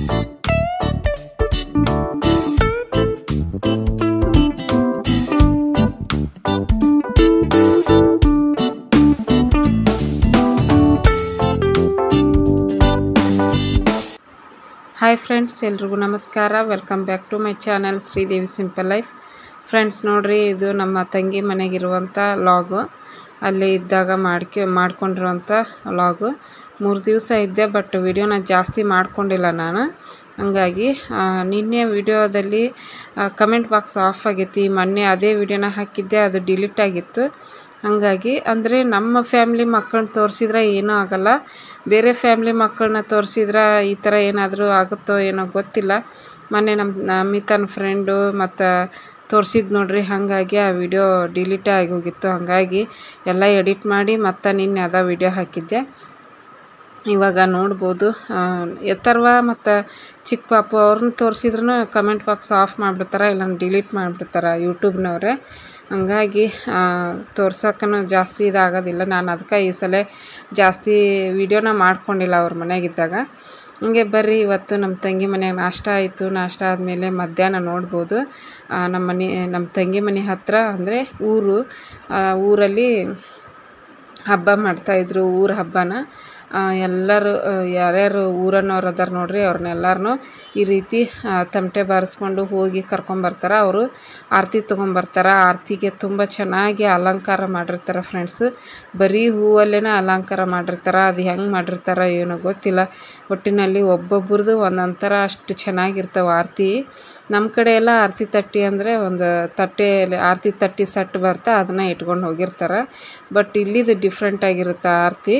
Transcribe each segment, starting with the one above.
Hi friends, ಎಲ್ರಿಗೂ ನಮಸ್ಕಾರ. Welcome back to my channel Sridevi simple life. Friends ನೋಡ್ರಿ, ಇದು ನಮ್ಮ ತಂಗಿ ಮನೆಗಿರುವಂಥ ಲಾಗು. ಅಲ್ಲಿ ಇದ್ದಾಗ ಮಾಡ್ಕೊಂಡಿರುವಂಥ ಲಾಗು. 3 ದಿವಸ ಇದ್ದೆ, ಬಟ್ ವಿಡಿಯೋನ ಜಾಸ್ತಿ ಮಾಡ್ಕೊಂಡಿಲ್ಲ ನಾನು. ಹಂಗಾಗಿ ನಿನ್ನೆ ವಿಡಿಯೋದಲ್ಲಿ ಕಮೆಂಟ್ ಬಾಕ್ಸ್ ಆಫ್ ಆಗೈತಿ. ಮೊನ್ನೆ ಅದೇ ವಿಡಿಯೋನ ಹಾಕಿದ್ದೆ, ಅದು ಡಿಲೀಟ್ ಆಗಿತ್ತು. ಹಾಗಾಗಿ ಅಂದರೆ ನಮ್ಮ ಫ್ಯಾಮ್ಲಿ ಮಕ್ಕಳನ್ನ ತೋರಿಸಿದ್ರೆ ಏನೂ ಆಗೋಲ್ಲ, ಬೇರೆ ಫ್ಯಾಮ್ಲಿ ಮಕ್ಕಳನ್ನ ತೋರಿಸಿದ್ರೆ ಈ ಥರ ಏನಾದರೂ ಆಗುತ್ತೋ ಏನೋ ಗೊತ್ತಿಲ್ಲ. ಮೊನ್ನೆ ನಮ್ಮ ಮಿತನ ಫ್ರೆಂಡು ಮತ್ತು ತೋರಿಸಿದ್ದು ನೋಡ್ರಿ, ಹಾಗಾಗಿ ಆ ವಿಡಿಯೋ ಡಿಲೀಟೇ ಆಗಿ ಹೋಗಿತ್ತು. ಹಾಗಾಗಿ ಎಲ್ಲ ಎಡಿಟ್ ಮಾಡಿ ಮತ್ತು ನಿನ್ನೆ ಅದ ವಿಡಿಯೋ ಹಾಕಿದ್ದೆ. ಇವಾಗ ನೋಡ್ಬೋದು, ಎತ್ತರ್ವ ಮತ್ತು ಚಿಕ್ಕ ಪಾಪು ಅವ್ರನ್ನ ತೋರಿಸಿದ್ರೂ ಕಮೆಂಟ್ ಬಾಕ್ಸ್ ಆಫ್ ಮಾಡಿಬಿಡ್ತಾರೆ, ಇಲ್ಲ ಡಿಲೀಟ್ ಮಾಡಿಬಿಡ್ತಾರೆ ಯೂಟ್ಯೂಬ್ನವರೇ. ಹಂಗಾಗಿ ತೋರ್ಸೋಕ್ಕೂ ಜಾಸ್ತಿ ಇದಾಗೋದಿಲ್ಲ. ನಾನು ಅದಕ್ಕೆ ಈ ಸಲ ಜಾಸ್ತಿ ವಿಡಿಯೋನ ಮಾಡ್ಕೊಂಡಿಲ್ಲ ಅವ್ರ ಮನೆಯಾಗಿದ್ದಾಗ. ಹಂಗೆ ಬರ್ರಿ, ಇವತ್ತು ನಮ್ಮ ತಂಗಿ ಮನೆಯಾಗ ನಾಷ್ಟ ಆಯಿತು. ನಾಷ್ಟ ಆದಮೇಲೆ ಮಧ್ಯಾಹ್ನ ನೋಡ್ಬೋದು, ನಮ್ಮ ತಂಗಿ ಮನೆ ಹತ್ತಿರ ಅಂದರೆ ಊರಲ್ಲಿ ಹಬ್ಬ ಮಾಡ್ತಾಯಿದ್ರು, ಊರ ಹಬ್ಬನ. ಎಲ್ಲರೂ ಯಾರ್ಯಾರು ಊರನ್ನವ್ರು ಅದಾರ ನೋಡ್ರಿ, ಅವ್ರನ್ನೆಲ್ಲರನ್ನೂ ಈ ರೀತಿ ತಮಟೆ ಬಾರಿಸ್ಕೊಂಡು ಹೋಗಿ ಕರ್ಕೊಂಬರ್ತಾರೆ. ಅವರು ಆರತಿ ತೊಗೊಂಬರ್ತಾರೆ. ಆರತಿಗೆ ತುಂಬ ಚೆನ್ನಾಗಿ ಅಲಂಕಾರ ಮಾಡಿರ್ತಾರೆ ಫ್ರೆಂಡ್ಸು. ಬರೀ ಹೂವಲ್ಲೇ ಅಲಂಕಾರ ಮಾಡಿರ್ತಾರೆ. ಅದು ಹೆಂಗೆ ಮಾಡಿರ್ತಾರೋ ಏನೋ ಗೊತ್ತಿಲ್ಲ. ಒಟ್ಟಿನಲ್ಲಿ ಒಬ್ಬೊಬ್ರದ್ದು ಒಂದೊಂದು ಥರ ಅಷ್ಟು ಚೆನ್ನಾಗಿರ್ತಾವೆ ಆರತಿ. ನಮ್ಮ ಕಡೆ ಎಲ್ಲ ಆರತಿ ತಟ್ಟಿ ಅಂದರೆ ಒಂದು ತಟ್ಟೆಯಲ್ಲಿ ಆರತಿ ತಟ್ಟಿ ಸೆಟ್ ಬರ್ತಾ ಅದನ್ನು ಇಟ್ಕೊಂಡು ಹೋಗಿರ್ತಾರೆ. ಬಟ್ ಇಲ್ಲಿದು ಡಿಫ್ರೆಂಟ್ ಆಗಿರುತ್ತೆ ಆರತಿ.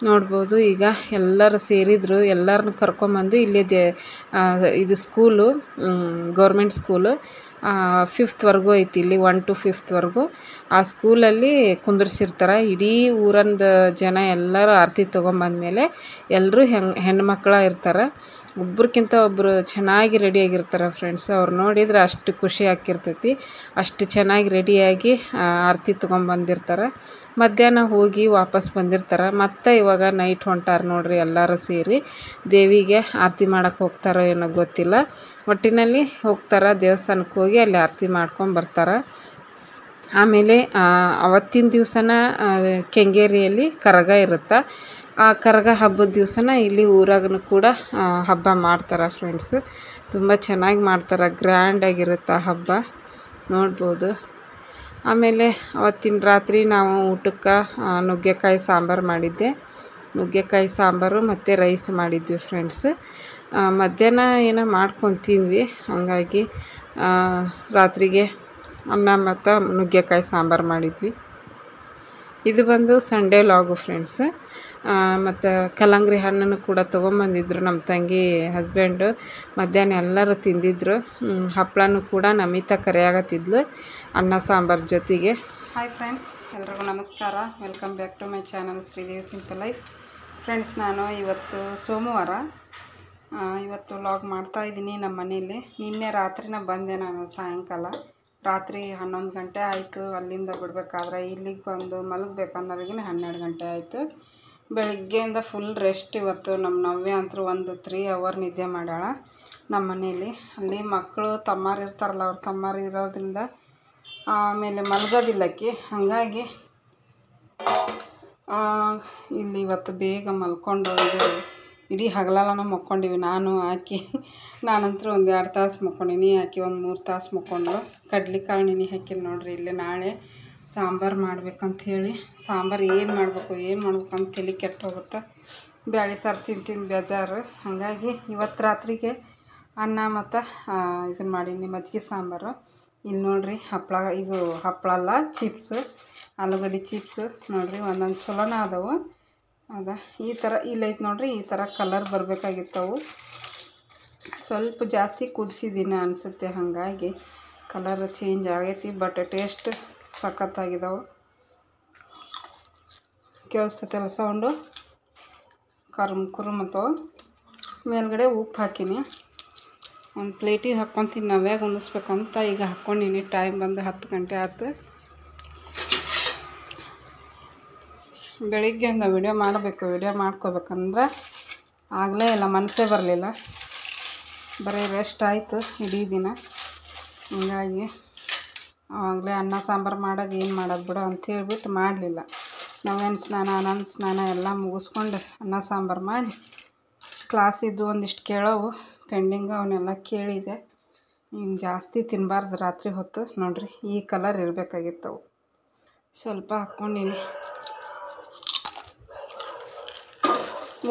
ನೋಡ್ಬೋದು, ಈಗ ಎಲ್ಲರೂ ಸೇರಿದ್ರು. ಎಲ್ಲರನ್ನೂ ಕರ್ಕೊಂಬಂದು ಇಲ್ಲಿದೆ. ಇದು ಸ್ಕೂಲು, ಗೌರ್ಮೆಂಟ್ ಸ್ಕೂಲು. 5th ಐತಿ ಇಲ್ಲಿ, 1 to 5th. ಆ ಸ್ಕೂಲಲ್ಲಿ ಕುಂದರ್ಸಿರ್ತಾರೆ. ಇಡೀ ಊರಂದು ಜನ ಎಲ್ಲರೂ ಆರತಿ ತೊಗೊಂಬಂದ್ಮೇಲೆ ಎಲ್ಲರೂ ಹೆಣ್ಮಕ್ಳು ಇರ್ತಾರೆ. ಒಬ್ರಿಗಿಂತ ಒಬ್ಬರು ಚೆನ್ನಾಗಿ ರೆಡಿಯಾಗಿರ್ತಾರೆ ಫ್ರೆಂಡ್ಸ್. ಅವ್ರು ನೋಡಿದ್ರೆ ಅಷ್ಟು ಖುಷಿ ಆಗ್ತಿರ್ತೈತಿ. ಅಷ್ಟು ಚೆನ್ನಾಗಿ ರೆಡಿಯಾಗಿ ಆರತಿ ತೊಗೊಂಬಂದಿರ್ತಾರೆ. ಮಧ್ಯಾಹ್ನ ಹೋಗಿ ವಾಪಸ್ ಬಂದಿರ್ತಾರೆ. ಮತ್ತು ಇವಾಗ ನೈಟ್ ಹೊಂಟಾರ ನೋಡ್ರಿ, ಎಲ್ಲರೂ ಸೇರಿ ದೇವಿಗೆ ಆರತಿ ಮಾಡೋಕ್ಕೆ ಹೋಗ್ತಾರೋ ಏನೋ ಗೊತ್ತಿಲ್ಲ. ಒಟ್ಟಿನಲ್ಲಿ ಹೋಗ್ತಾರೆ, ದೇವಸ್ಥಾನಕ್ಕೆ ಹೋಗಿ ಅಲ್ಲಿ ಆರತಿ ಮಾಡ್ಕೊಂಬರ್ತಾರೆ. ಆಮೇಲೆ ಅವತ್ತಿನ ದಿವಸನ ಕೆಂಗೇರಿಯಲ್ಲಿ ಕರಗ ಇರುತ್ತೆ. ಆ ಕರಗ ಹಬ್ಬದ ದಿವಸನ ಇಲ್ಲಿ ಊರಾಗೂ ಕೂಡ ಹಬ್ಬ ಮಾಡ್ತಾರೆ ಫ್ರೆಂಡ್ಸು. ತುಂಬ ಚೆನ್ನಾಗಿ ಮಾಡ್ತಾರೆ, ಗ್ರ್ಯಾಂಡಾಗಿರುತ್ತೆ ಹಬ್ಬ, ನೋಡ್ಬೋದು. ಆಮೇಲೆ ಅವತ್ತಿನ ರಾತ್ರಿ ನಾವು ಊಟಕ್ಕೆ ನುಗ್ಗೆಕಾಯಿ ಸಾಂಬಾರು ಮಾಡಿದ್ದೆ. ನುಗ್ಗೆಕಾಯಿ ಸಾಂಬಾರು ಮತ್ತು ರೈಸ್ ಮಾಡಿದ್ವಿ ಫ್ರೆಂಡ್ಸ್. ಮಧ್ಯಾಹ್ನ ಏನೋ ಮಾಡ್ಕೊಂಡು ತಿಂದ್ವಿ. ಹಾಗಾಗಿ ರಾತ್ರಿಗೆ ಅನ್ನ ಮತ್ತು ನುಗ್ಗೆಕಾಯಿ ಸಾಂಬಾರು ಮಾಡಿದ್ವಿ. ಇದು ಬಂದು ಸಂಡೇ ಲಾಗು ಫ್ರೆಂಡ್ಸ್. ಮತ್ತು ಕಲ್ಲಂಗಡಿ ಹಣ್ಣನ್ನು ಕೂಡ ತೊಗೊಂಬಂದಿದ್ರು ನಮ್ಮ ತಂಗಿ ಹಸ್ಬೆಂಡು. ಮಧ್ಯಾಹ್ನ ಎಲ್ಲರೂ ತಿಂದಿದ್ರು. ಹಪ್ಪಳನೂ ಕೂಡ ನಮಿತಾ ಕರೆಯಾಗತ್ತಿದ್ಲು ಅನ್ನ ಸಾಂಬಾರು ಜೊತೆಗೆ. ಹಾಯ್ ಫ್ರೆಂಡ್ಸ್, ಎಲ್ರಿಗೂ ನಮಸ್ಕಾರ. Welcome back to my channel Sridevi simple life. Friends, ನಾನು ಇವತ್ತು ಸೋಮವಾರ, ಇವತ್ತು ವ್ಲಾಗ್ ಮಾಡ್ತಾಯಿದ್ದೀನಿ ನಮ್ಮ ಮನೇಲಿ. ನಿನ್ನೆ ರಾತ್ರಿನ ಬಂದೆ ನಾನು, ಸಾಯಂಕಾಲ ರಾತ್ರಿ 11 ಗಂಟೆ ಆಯಿತು ಅಲ್ಲಿಂದ ಬಿಡಬೇಕಾದ್ರೆ. ಇಲ್ಲಿಗೆ ಬಂದು ಮಲಗಬೇಕನ್ನೋರಿಗಿನ 12 ಗಂಟೆ ಆಯಿತು. ಬೆಳಗ್ಗೆಯಿಂದ ಫುಲ್ ರೆಸ್ಟ್. ಇವತ್ತು ನಮ್ಮ ನವ್ಯ ಅಂತೂ ಒಂದು 3 hour ನಿದ್ದೆ ಮಾಡ್ಯಾಳ ನಮ್ಮ ಮನೇಲಿ. ಅಲ್ಲಿ ಮಕ್ಕಳು ತಮ್ಮಾರು ಇರ್ತಾರಲ್ಲ, ಅವ್ರು ತಮ್ಮಾರು ಇರೋದ್ರಿಂದ ಆಮೇಲೆ ಮಲಗೋದಿಲ್ಲಕ್ಕೆ. ಹಾಗಾಗಿ ಇಲ್ಲಿ ಇವತ್ತು ಬೇಗ ಮಲ್ಕೊಂಡು ಇಡೀ ಹಗಲೆಲ್ಲ ಮಕ್ಕೊಂಡಿವಿ. ನಾನಂತೂ ಒಂದು 2 ತಾಸು ಮಕ್ಕೊಂಡೀನಿ. ಆಕೆ ಒಂದು 3 ತಾಸು ಮಕ್ಕೊಂಡು. ಕಡ್ಲೆಕಾಳು ನೆನೆ ಹಾಕಿನಿ ನೋಡ್ರಿ. ಇಲ್ಲಿ ನಾಳೆ ಸಾಂಬಾರು ಮಾಡ್ಬೇಕಂಥೇಳಿ, ಸಾಂಬಾರು ಏನು ಮಾಡ್ಬೇಕಂತ ತಲೆ ಕೆಟ್ಟು ಹೋಗುತ್ತೆ. ಬ್ಯಾಳೆ ಸಾರು ತಿಂದು ಬೇಜಾರು. ಹಾಗಾಗಿ ಇವತ್ತು ರಾತ್ರಿಗೆ ಅನ್ನ ಮತ್ತು ಇದನ್ನು ಮಾಡೀನಿ, ಮಜ್ಜಿಗೆ ಸಾಂಬಾರು. ಇಲ್ಲಿ ನೋಡ್ರಿ ಹಪ್ಪಳ ಅಲ್ಲ, ಚಿಪ್ಸು, ಆಲೂಗಡ್ಡೆ ಚಿಪ್ಸು ನೋಡ್ರಿ. ಒಂದೊಂದು ಚಲೋನ ಅದಾವು. ಈ ಥರ ಇಲ್ಲೈತೆ ನೋಡ್ರಿ, ಈ ಥರ ಕಲರ್ ಬರಬೇಕಾಗಿತ್ತವು. ಸ್ವಲ್ಪ ಜಾಸ್ತಿ ಕುದಿಸಿದ್ದೀನಿ ಅನಿಸುತ್ತೆ, ಹಾಗಾಗಿ ಕಲರ್ ಚೇಂಜ್ ಆಗೈತಿ. ಬಟ್ ಟೇಸ್ಟ್ ಸಖತ್ತಾಗಿದ್ದಾವೆ. ಕೇಳಿಸ್ತೈತಲ್ಲ ಸೌಂಡು, ಕುರುಮತ್ತವು. ಮೇಲ್ಗಡೆ ಉಪ್ಪು ಹಾಕೀನಿ. ಒಂದು ಪ್ಲೇಟಿಗೆ ಹಾಕ್ಕೊತೀನಿ, ನವ್ಯಾಗ ಉಣಿಸ್ಬೇಕಂತ ಈಗ ಹಾಕ್ಕೊಂಡಿನಿ. ಟೈಮ್ ಬಂದು 10 ಗಂಟೆ ಆಯ್ತು. ಬೆಳಿಗ್ಗೆಯಿಂದ ವಿಡಿಯೋ ಮಾಡಬೇಕು, ವಿಡಿಯೋ ಮಾಡ್ಕೋಬೇಕಂದ್ರೆ ಆಗಲೇ ಇಲ್ಲ, ಮನಸ್ಸೇ ಬರಲಿಲ್ಲ. ಬರೀ ರೆಸ್ಟ್ ಆಯಿತು ಇಡೀ ದಿನ. ಹೀಗಾಗಿ ಆವಾಗಲೇ ಅನ್ನ ಸಾಂಬಾರು ಮಾಡೋದು ಏನು ಮಾಡೋದು ಬಿಡು ಅಂತ ಹೇಳ್ಬಿಟ್ಟು ಮಾಡಲಿಲ್ಲ. ನಾವೇನು ಸ್ನಾನ ಆನಂದ ಸ್ನಾನ ಎಲ್ಲ ಮುಗಿಸ್ಕೊಂಡು ಅನ್ನ ಸಾಂಬಾರು ಮಾಡಿ ಕ್ಲಾಸಿದ್ದು ಒಂದಿಷ್ಟು ಕೇಳೋವು ಪೆಂಡಿಂಗ್ ಅವನ್ನೆಲ್ಲ ಕೇಳಿದೆ. ಇನ್ನು ಜಾಸ್ತಿ ತಿನ್ನಬಾರ್ದು ರಾತ್ರಿ ಹೊತ್ತು. ನೋಡಿರಿ ಈ ಕಲರ್ ಇರಬೇಕಾಗಿತ್ತವು. ಸ್ವಲ್ಪ ಹಾಕ್ಕೊಂಡೀನಿ,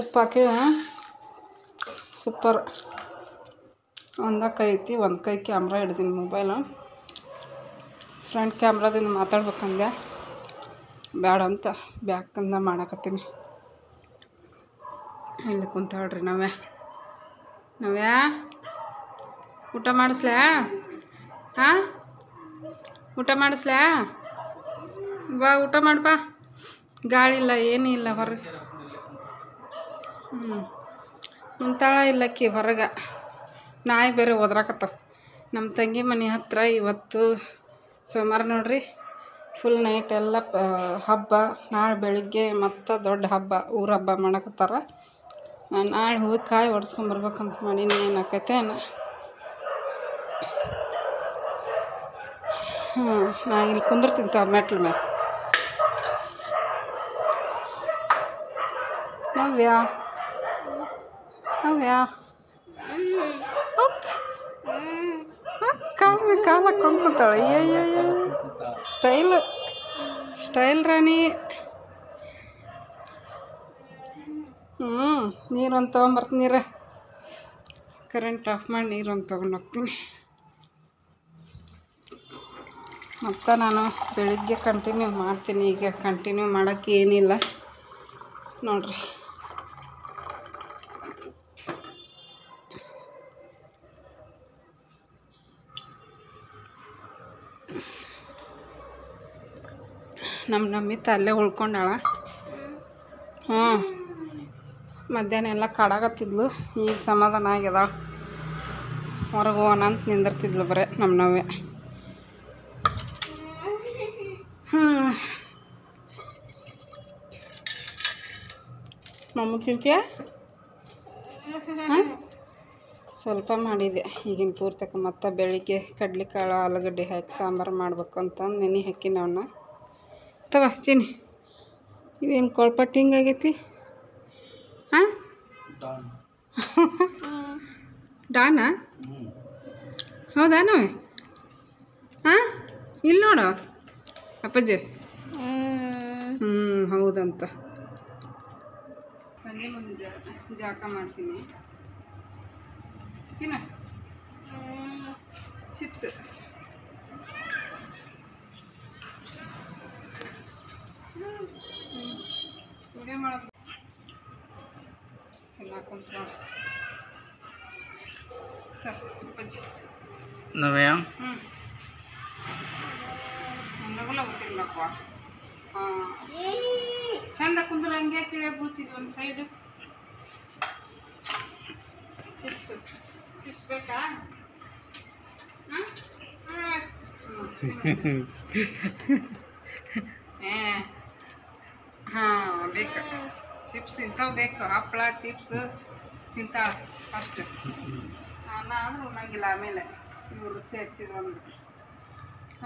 ಉಪ್ಪು ಹಾಕಿ ಸೂಪರ್. ಒಂದು ಕೈ ಐತಿ, ಒಂದು ಕೈ ಕ್ಯಾಮ್ರಾ ಹಿಡ್ದೀನಿ ಮೊಬೈಲು. ಫ್ರಂಟ್ ಕ್ಯಾಮ್ರಾದಿಂದ ಮಾತಾಡ್ಬೇಕಂದೆ ಬೇಡ ಅಂತ ಬ್ಯಾಕಿಂದ ಮಾಡಾಕತ್ತೀನಿ. ಇಲ್ಲಿ ಕುಂತಾಳ್ರಿ ನವ್ಯಾ ಊಟ ಮಾಡಿಸ್ಲಾ? ಹಾಂ, ಊಟ ಮಾಡಿಸ್ಲಾ? ಬಾ ಊಟ ಮಾಡ್ಬಾ. ಗಾಳಿ ಇಲ್ಲ ಏನೂ ಇಲ್ಲ ಹೊರಗೆ. ಕುಂತಾಳ ಇಲ್ಲಕ್ಕಿ ಹೊರಗೆ. ನಾಯಿ ಬೇರೆ ಒದ್ರಾಕತ್ತವ. ನಮ್ಮ ತಂಗಿ ಮನೆ ಹತ್ರ ಇವತ್ತು ಸೋಮವಾರ ನೋಡ್ರಿ, ಫುಲ್ ನೈಟ್ ಎಲ್ಲ ಹಬ್ಬ. ನಾಳೆ ಬೆಳಿಗ್ಗೆ ಮತ್ತು ದೊಡ್ಡ ಹಬ್ಬ, ಊರ ಹಬ್ಬ ಮಾಡಕತ್ತಾರ. ನಾನು ನಾಳೆ ಹೋಗಿ ಕಾಯಿ ಹೊಡ್ಸ್ಕೊಂಬರ್ಬೇಕಂತ ಮಾಡೀನಿ. ಏನಾಕೈತೆ ನಾನು ಇಲ್ಲಿ ಕುಂದಿರ್ತೀನಿ ಮೆಟ್ಲ ಮೇಲೆ. ನವ್ಯಾ ಕಾಲು ಹಾಕ್ಕೊಂಡು ಕೂತಾಳೆ. ಅಯ್ಯಯ್ಯ ಸ್ಟೈಲ್ ರಾಣಿ. ನೀರು ಒಂದು ತೊಗೊಂಬರ್ತೀನಿ. ಕರೆಂಟ್ ಆಫ್ ಮಾಡಿ ನೀರು ಒಂದು ತೊಗೊಂಡು ಹೋಗ್ತೀನಿ. ಮತ್ತು ನಾನು ಬೆಳಿಗ್ಗೆ ಕಂಟಿನ್ಯೂ ಮಾಡ್ತೀನಿ. ಈಗ ಕಂಟಿನ್ಯೂ ಮಾಡೋಕ್ಕೆ ಏನಿಲ್ಲ ನೋಡಿರಿ. ನಮ್ಮ ನಮ್ಮಿತ್ತ ಅಲ್ಲೇ ಉಳ್ಕೊಂಡಾಳ. ಮಧ್ಯಾಹ್ನ ಎಲ್ಲ ಕಾಡಾಕತ್ತಿದ್ಲು. ಈಗ ಸಮಾಧಾನ ಆಗ್ಯದ. ಹೊರಗೆ ಹೋಗೋಣ ಅಂತ ನಿಂದಿರ್ತಿದ್ಲು ಬರೀ ನಮ್ಮವೇ. ಮಮ್ಮ ತಿಂತೀಯ? ಸ್ವಲ್ಪ ಮಾಡಿದೆ ಈಗಿನ ಪೂರ್ತಕ. ಮತ್ತು ಬೆಳಿಗ್ಗೆ ಕಡ್ಲೆಕಾಳು ಆಲೂಗಡ್ಡೆ ಹಾಕಿ ಸಾಂಬಾರು ಮಾಡ್ಬೇಕು ಅಂತಂದು ನೆನೆ ಹಾಕಿನ ಅವನ್ನ. ತಗೋ ಚಿನ್ನಿ, ಇದೇನು ಕೊಳ್ಪಟ್ಟು ಹಿಂಗಾಗೈತಿ? ಹಾಂ, ಡಾನಾ? ಹೌದಾ ನಾವೇ? ಹಾಂ, ಇಲ್ಲಿ ನೋಡು ಅಪ್ಪಾಜಿ. ಹೌದಂತ. ಸಂಜೆ ಮುಂದೆ ಜಾಕ ಮಾಡ್ಸೀನಿ. ತಿನ್ನ ಚಿಪ್ಸ್. ವಿಡಿಯೋ ಮಾಡೋದು ಎಲ್ಲ ಕುಂತ ಅಪ್ಪಾಜಿ. ನವ್ಯಾ ಲಗು ಲಗು ತಿನ್ಬೇಕು. ಚಂದ ಕುಂದ್ರೆ ಹಂಗೆ ಕಿಳೆ ಬೀಳ್ತಿದ್ವಿ ಒಂದು ಸೈಡು. ಚಿಪ್ಸ್ ಬೇಕಾ? ಹಾಂ ಬೇಕು. ಚಿಪ್ಸ್ ಇಂಥವು ಬೇಕು. ಹಪ್ಪಳ ಚಿಪ್ಸ್ ತಿಂತಾಳೆ ಅಷ್ಟು. ನಾನು ಉಣ್ಣಂಗಿಲ್ಲ. ಆಮೇಲೆ ಇವ್ರು ರುಚಿ ಆಗ್ತಿದ್ವು ಒಂದು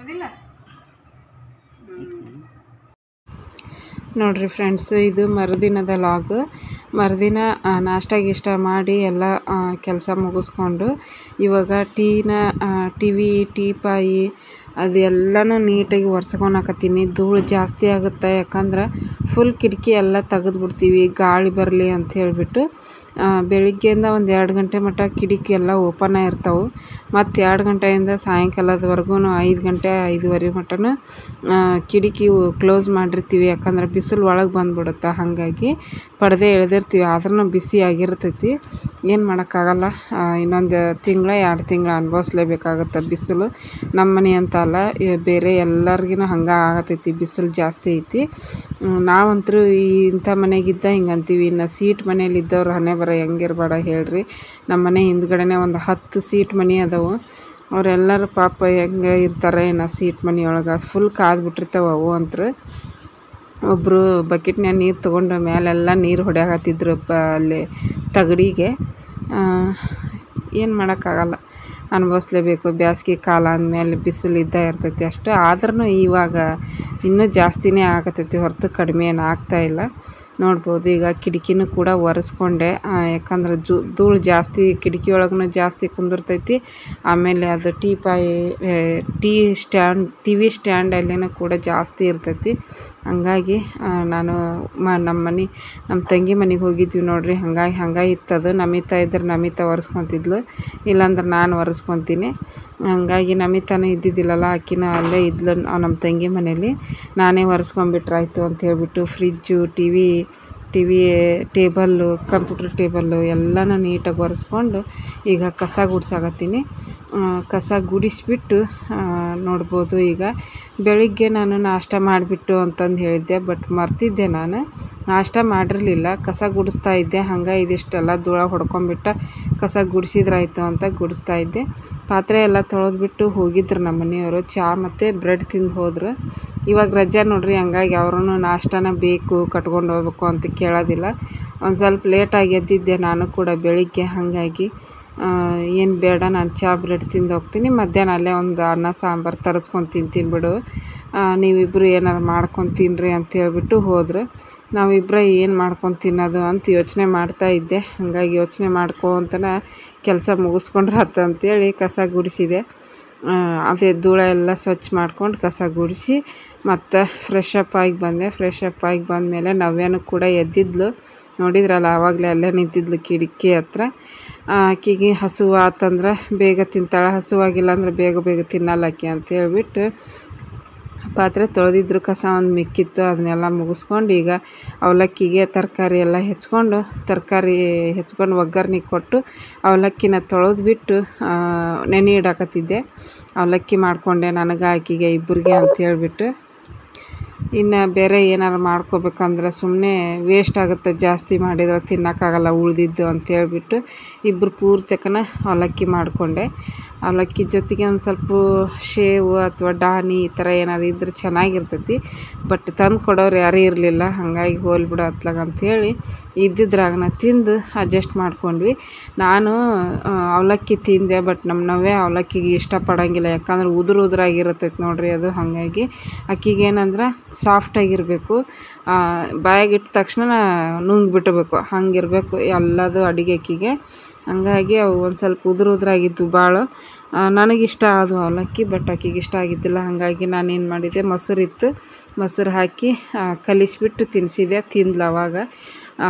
ಅದಿಲ್ಲ. ನೋಡಿರಿ ಫ್ರೆಂಡ್ಸು, ಇದು ಮರುದಿನದ ಲಾಗ್. ಮರುದಿನ ನಾಷ್ಟ ಗೀಷ್ಟ ಮಾಡಿ ಎಲ್ಲ ಕೆಲಸ ಮುಗಿಸ್ಕೊಂಡು ಇವಾಗ ಟೀಪಾಯಿ ಅದೆಲ್ಲನೂ ನೀಟಾಗಿ ಒರೆಸ್ಕೊಳಕತ್ತೀನಿ. ಧೂಳು ಜಾಸ್ತಿ ಆಗುತ್ತೆ, ಯಾಕಂದ್ರೆ ಫುಲ್ ಕಿಟಕಿ ಎಲ್ಲ ತೆಗೆದ್ಬಿಡ್ತೀವಿ ಗಾಳಿ ಬರಲಿ ಅಂತ ಹೇಳಿಬಿಟ್ಟು. ಬೆಳಿಗ್ಗೆಯಿಂದ ಒಂದು 2 ಗಂಟೆ ಮಟ್ಟ ಕಿಟಕಿ ಎಲ್ಲ ಓಪನ್ ಇರ್ತಾವೆ. ಮತ್ತು 2 ಗಂಟೆಯಿಂದ ಸಾಯಂಕಾಲದವರೆಗೂ 5 ಗಂಟೆ 5:30 ಮಟ್ಟನೂ ಕಿಟಕಿ ಕ್ಲೋಸ್ ಮಾಡಿರ್ತೀವಿ. ಯಾಕಂದ್ರೆ ಬಿಸಿಲು ಒಳಗೆ ಬಂದುಬಿಡುತ್ತೆ. ಹಾಗಾಗಿ ಪರದೆ ಎಳೆದಿರ್ತೀವಿ. ಆದ್ರೂ ಬಿಸಿ ಆಗಿರ್ತೈತಿ. ಏನು ಮಾಡೋಕ್ಕಾಗಲ್ಲ. ಇನ್ನೊಂದು ತಿಂಗಳ 2 ತಿಂಗಳು ಅನುಭವಿಸ್ಲೇಬೇಕಾಗತ್ತೆ ಬಿಸಿಲು. ನಮ್ಮ ಮನೆ ಅಂತ ಅಲ್ಲ, ಬೇರೆ ಎಲ್ಲರಿಗೂ ಹಂಗೆ ಆಗತೈತಿ. ಬಿಸಿಲು ಜಾಸ್ತಿ ಐತಿ. ನಾವಂತರೂ ಇಂಥ ಮನೆಗಿದ್ದ ಹಿಂಗೆ ಅಂತೀವಿ. ಇನ್ನು ಸೀಟ್ ಮನೇಲಿ ಇದ್ದವ್ರು ಹಣೆ ಬರ ಹೆಂಗಿರ್ಬೇಡ ಹೇಳ್ರಿ. ನಮ್ಮ ಮನೆ ಹಿಂದ್ಗಡೆನೇ ಒಂದು 10 ಸೀಟ್ ಮನೆ ಅದಾವು. ಅವರೆಲ್ಲರೂ ಪಾಪ ಹೆಂಗೆ ಇರ್ತಾರೆ ಏನೋ ಸೀಟ್ ಮನೆಯೊಳಗೆ. ಫುಲ್ ಕಾದ್ಬಿಟ್ಟಿರ್ತಾವೆ ಅವು ಅಂತೂ. ಒಬ್ಬರು ಬಕೆಟ್ನ್ಯಾಗ ನೀರು ತೊಗೊಂಡು ಮೇಲೆಲ್ಲ ನೀರು ಹೊಡ್ಯಾಕತ್ತಿದ್ರು ಅಲ್ಲಿ ತಗಡಿಗೆ. ಏನು ಮಾಡೋಕ್ಕಾಗಲ್ಲ, ಅನುಭವಿಸ್ಲೇಬೇಕು. ಬೇಸ್ಗೆ ಕಾಲ ಅಂದಮೇಲೆ ಬಿಸಿಲು ಇದ್ದೇ ಇರ್ತೈತಿ ಅಷ್ಟು. ಆದ್ರೂ ಇವಾಗ ಇನ್ನೂ ಜಾಸ್ತಿನೇ ಆಗತೈತಿ ಹೊರತು ಕಡಿಮೆ ಏನು ಆಗ್ತಾಯಿಲ್ಲ. ನೋಡ್ಬೋದು ಈಗ ಕಿಟಕಿನೂ ಕೂಡ ಒರೆಸ್ಕೊಂಡೆ, ಯಾಕಂದ್ರೆ ಧೂಳು ಜಾಸ್ತಿ ಕಿಟಕಿ ಒಳಗೂ ಜಾಸ್ತಿ ಕುಂದಿರ್ತೈತಿ. ಆಮೇಲೆ ಅದು ಟಿ ವಿ ಸ್ಟ್ಯಾಂಡಲ್ಲಿನೂ ಕೂಡ ಜಾಸ್ತಿ ಇರ್ತೈತಿ. ಹಂಗಾಗಿ ನಾನು ನಮ್ಮ ತಂಗಿ ಮನೆಗೆ ಹೋಗಿದ್ವಿ ನೋಡ್ರಿ. ಹಂಗಾಗಿ ಇತ್ತದು. ನಮಿತಾ ಇದ್ರೆ ನಮಿತಾ ಒರೆಸ್ಕೊತಿದ್ಲು, ಇಲ್ಲಾಂದ್ರೆ ನಾನು ಒರೆಸ್ಕೊತೀನಿ. ಹಂಗಾಗಿ ನಮಿತಾನೂ ಇದ್ದಿದ್ದಿಲ್ಲಲ್ಲ, ಆಕಿನ ಅಲ್ಲೇ ಇದ್ಲು ನಮ್ಮ ತಂಗಿ ಮನೇಲಿ. ನಾನೇ ಒರೆಸ್ಕೊಂಬಿಟ್ರಾಯ್ತು ಅಂತ ಹೇಳ್ಬಿಟ್ಟು fridge, T V table, computer table ಎಲ್ಲನೂ ನೀಟಾಗಿ ಒರೆಸ್ಕೊಂಡು ಈಗ ಕಸ ಗುಡ್ಸಾಕತ್ತೀನಿ. ಕಸ ಗುಡಿಸ್ಬಿಟ್ಟು ನೋಡ್ಬೋದು ಈಗ ಬೆಳಿಗ್ಗೆ ನಾನು ನಾಷ್ಟ ಮಾಡಿಬಿಟ್ಟು ಅಂತಂದು ಹೇಳಿದ್ದೆ, ಬಟ್ ಮರ್ತಿದ್ದೆ. ನಾನು ನಾಷ್ಟ ಮಾಡಿರಲಿಲ್ಲ, ಕಸ ಗುಡಿಸ್ತಾ ಇದ್ದೆ. ಹಂಗೆ ಇದಿಷ್ಟೆಲ್ಲ ಧೂಳ ಹೊಡ್ಕೊಂಬಿಟ್ಟು ಕಸ ಗುಡಿಸಿದ್ರಾಯ್ತು ಅಂತ ಗುಡಿಸ್ತಾ ಇದ್ದೆ. ಪಾತ್ರೆ ಎಲ್ಲ ತೊಳೆದ್ಬಿಟ್ಟು ಹೋಗಿದ್ರು ನಮ್ಮ ಮನೆಯವರು. ಚಹಾ ಮತ್ತು ಬ್ರೆಡ್ ತಿಂದು ಹೋದ್ರು. ಇವಾಗ ರಜೆ ನೋಡ್ರಿ, ಹಂಗಾಗಿ ಅವ್ರೂ ನಾಷ್ಟನ ಬೇಕು ಕಟ್ಕೊಂಡು ಹೋಗ್ಬೇಕು ಅಂತ ಕೇಳೋದಿಲ್ಲ. ಒಂದು ಸ್ವಲ್ಪ ಲೇಟಾಗಿ ಎದ್ದಿದ್ದೆ ನಾನು ಕೂಡ ಬೆಳಿಗ್ಗೆ. ಹಾಗಾಗಿ ಏನು ಬೇಡ, ನಾನು ಚಹಾ ಬ್ರೆಡ್ ತಿಂದು ಹೋಗ್ತೀನಿ, ಮಧ್ಯಾಹ್ನ ಅಲ್ಲೇ ಒಂದು ಅನ್ನ ಸಾಂಬಾರು ತರಿಸ್ಕೊಂಡು ತಿಂತೀನಿ ಬಿಡು, ನೀವಿಬ್ಬರು ಏನಾರು ಮಾಡ್ಕೊಂಡು ತಿನ್ನಿರಿ ಅಂತ ಹೇಳ್ಬಿಟ್ಟು ಹೋದ್ರು. ನಾವಿಬ್ಬರೇ ಏನು ಮಾಡ್ಕೊಂಡು ತಿನ್ನೋದು ಅಂತ ಯೋಚನೆ ಮಾಡ್ತಾಯಿದ್ದೆ. ಹಾಗಾಗಿ ಯೋಚನೆ ಮಾಡ್ಕೊಂತನ ಕೆಲಸ ಮುಗಿಸ್ಕೊಂಡ್ರೆ ಆತು ಅಂತೇಳಿ ಕಸ ಗುಡಿಸಿದೆ. ಅದೇ ಧೂಳ ಎಲ್ಲ ಸ್ವಚ್ಛ ಮಾಡ್ಕೊಂಡು ಕಸ ಗುಡಿಸಿ ಮತ್ತು ಫ್ರೆಶ್ ಅಪ್ ಆಗಿ ಬಂದಮೇಲೆ ನವ್ಯನೂ ಕೂಡ ಎದ್ದಿದ್ಲು. ನೋಡಿದ್ರಲ್ಲ, ಆವಾಗಲೇ ಅಲ್ಲೇ ನಿಂತಿದ್ಲು ಕಿಟಕಿ ಹತ್ರ. ಆಕೆಗೆ ಹಸಿವು ಆತಂದ್ರೆ ಬೇಗ ತಿಂತಾಳೆ, ಹಸಿವಾಗಿಲ್ಲ ಅಂದ್ರೆ ಬೇಗ ತಿನ್ನಲ್ಲ ಆಕೆ ಅಂತ ಹೇಳ್ಬಿಟ್ಟು ಪಾತ್ರೆ ತೊಳೆದಿದ್ರು. ಕಸ ಒಂದು ಮಿಕ್ಕಿತ್ತು, ಅದನ್ನೆಲ್ಲ ಮುಗಿಸ್ಕೊಂಡು ಈಗ ಅವಲಕ್ಕಿಗೆ ತರಕಾರಿ ಎಲ್ಲ ಹೆಚ್ಕೊಂಡು ಒಗ್ಗರಣೆ ಕೊಟ್ಟು ಅವಲಕ್ಕಿನ ತೊಳೆದ್ಬಿಟ್ಟು ನೆನೆ ಇಡಾಕತ್ತಿದ್ದೆ. ಅವಲಕ್ಕಿ ಮಾಡಿಕೊಂಡೆ ನನಗೆ ಆಕೆಗೆ ಇಬ್ಬರಿಗೆ ಅಂತ ಹೇಳ್ಬಿಟ್ಟು. ಇನ್ನು ಬೇರೆ ಏನಾರು ಮಾಡ್ಕೋಬೇಕಂದ್ರೆ ಸುಮ್ಮನೆ ವೇಸ್ಟ್ ಆಗುತ್ತೆ, ಜಾಸ್ತಿ ಮಾಡಿದ್ರೆ ತಿನ್ನೋಕ್ಕಾಗಲ್ಲ ಉಳಿದಿದ್ದು ಅಂತ ಹೇಳ್ಬಿಟ್ಟು ಇಬ್ಬರು ಪೂರ್ತಿಕನ ಅವಲಕ್ಕಿ ಮಾಡಿಕೊಂಡೆ. ಅವಲಕ್ಕಿ ಜೊತೆಗೆ ಒಂದು ಸ್ವಲ್ಪ ಶೇವು ಅಥವಾ ಡಾನಿ ಈ ಥರ ಏನಾದ್ರು ಇದ್ರೆ ಚೆನ್ನಾಗಿರ್ತೈತಿ. ಬಟ್ ತಂದು ಕೊಡೋರು ಯಾರೂ ಇರಲಿಲ್ಲ. ಹಾಗಾಗಿ ಹೋಲ್ಬಿಡು ಅತ್ಲಾಗ ಅಂಥೇಳಿ ಇದ್ದಿದ್ರಾಗನ ತಿಂದು ಅಡ್ಜಸ್ಟ್ ಮಾಡ್ಕೊಂಡ್ವಿ. ನಾನು ಅವಲಕ್ಕಿ ತಿಂದೆ, ಬಟ್ ನಮ್ಮ ನವ್ಯ ಅವಲಕ್ಕಿಗೆ ಇಷ್ಟಪಡೋಂಗಿಲ್ಲ. ಯಾಕಂದ್ರೆ ಉದುರಾಗಿರ್ತೈತಿ ನೋಡ್ರಿ ಅದು. ಹಾಗಾಗಿ ಆಕೆಗೆ ಏನಂದ್ರೆ ಸಾಫ್ಟಾಗಿರಬೇಕು, ಬಾಯಾಗಿಟ್ಟ ತಕ್ಷಣ ನುಂಗ್ಬಿಟ್ಟಬೇಕು, ಹಂಗಿರಬೇಕು ಎಲ್ಲದು ಅಡುಗೆ ಆಕೆಗೆ. ಹಂಗಾಗಿ ಅವು ಒಂದು ಸ್ವಲ್ಪ ಉದುರಾಗಿದ್ದು ಭಾಳ. ನನಗಿಷ್ಟ ಆದವು ಅವಲಕ್ಕಿ, ಬಟ್ ಆಕೆಗೆ ಇಷ್ಟ ಆಗಿದ್ದಿಲ್ಲ. ಹಾಗಾಗಿ ನಾನೇನು ಮಾಡಿದೆ, ಮೊಸರು ಹಾಕಿ ಕಲಿಸ್ಬಿಟ್ಟು ತಿನ್ನಿಸಿದೆ. ತಿಂದ್ಲು ಅವಾಗ.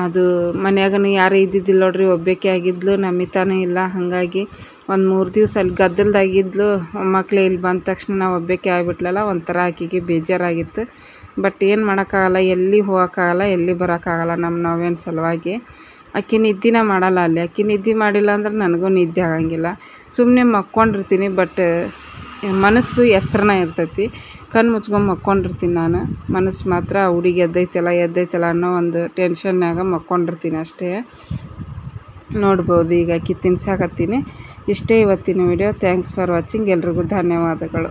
ಅದು ಮನ್ಯಾಗನು ಯಾರೂ ಇದ್ದಿದ್ದಿಲ್ಲ ನೋಡ್ರಿ, ಒಬ್ಬಾಕೆ ಆಗಿದ್ಲು, ನಮಿತಾನೂ ಇಲ್ಲ. ಹಾಗಾಗಿ ಒಂದು 3 ದಿವಸ ಅಲ್ಲಿ ಗದ್ದಲ್ದಾಗಿದ್ಲು. ಮಕ್ಕಳೇ ಇಲ್ಲಿ ಬಂದ ತಕ್ಷಣ ನಾವು ಒಬ್ಬಾಕೆ ಆಗಿಬಿಟ್ಲಲ್ಲ, ಒಂಥರ ಆಕೆಗೆ ಬೇಜಾರಾಗಿತ್ತು. ಬಟ್ ಏನು ಮಾಡೋಕ್ಕಾಗಲ್ಲ, ಎಲ್ಲಿ ಹೋಗೋಕ್ಕಾಗಲ್ಲ, ಎಲ್ಲಿ ಬರೋಕ್ಕಾಗಲ್ಲ ನಮ್ಮ ನಾವೇನು ಸಲುವಾಗಿ. ಆಕೆ ನಿದ್ದೆನ ಮಾಡಲ್ಲ ಅಲ್ಲಿ. ಆಕೆ ನಿದ್ದೆ ಮಾಡಿಲ್ಲ ಅಂದ್ರೆ ನನಗೂ ನಿದ್ದೆ ಆಗಂಗಿಲ್ಲ. ಸುಮ್ಮನೆ ಮಕ್ಕೊಂಡಿರ್ತೀನಿ, ಬಟ್ ಮನಸ್ಸು ಎಚ್ಚರನ ಇರ್ತೈತಿ. ಕಣ್ಣು ಮುಚ್ಕೊಂಡು ಮಕ್ಕೊಂಡಿರ್ತೀನಿ ನಾನು. ಮನಸ್ಸು ಮಾತ್ರ ಹುಡುಗಿ ಎದ್ದೈತಲ್ಲ ಅನ್ನೋ ಒಂದು ಟೆನ್ಷನ್ನಾಗ ಮಕ್ಕೊಂಡಿರ್ತೀನಿ ಅಷ್ಟೇ. ನೋಡ್ಬೋದು ಈಗ ಆಕೆ ತಿನ್ಸಾಕತ್ತೀನಿ. ಇಷ್ಟೇ ಇವತ್ತಿನ ವಿಡಿಯೋ. Thanks for watching. ಎಲ್ರಿಗೂ ಧನ್ಯವಾದಗಳು.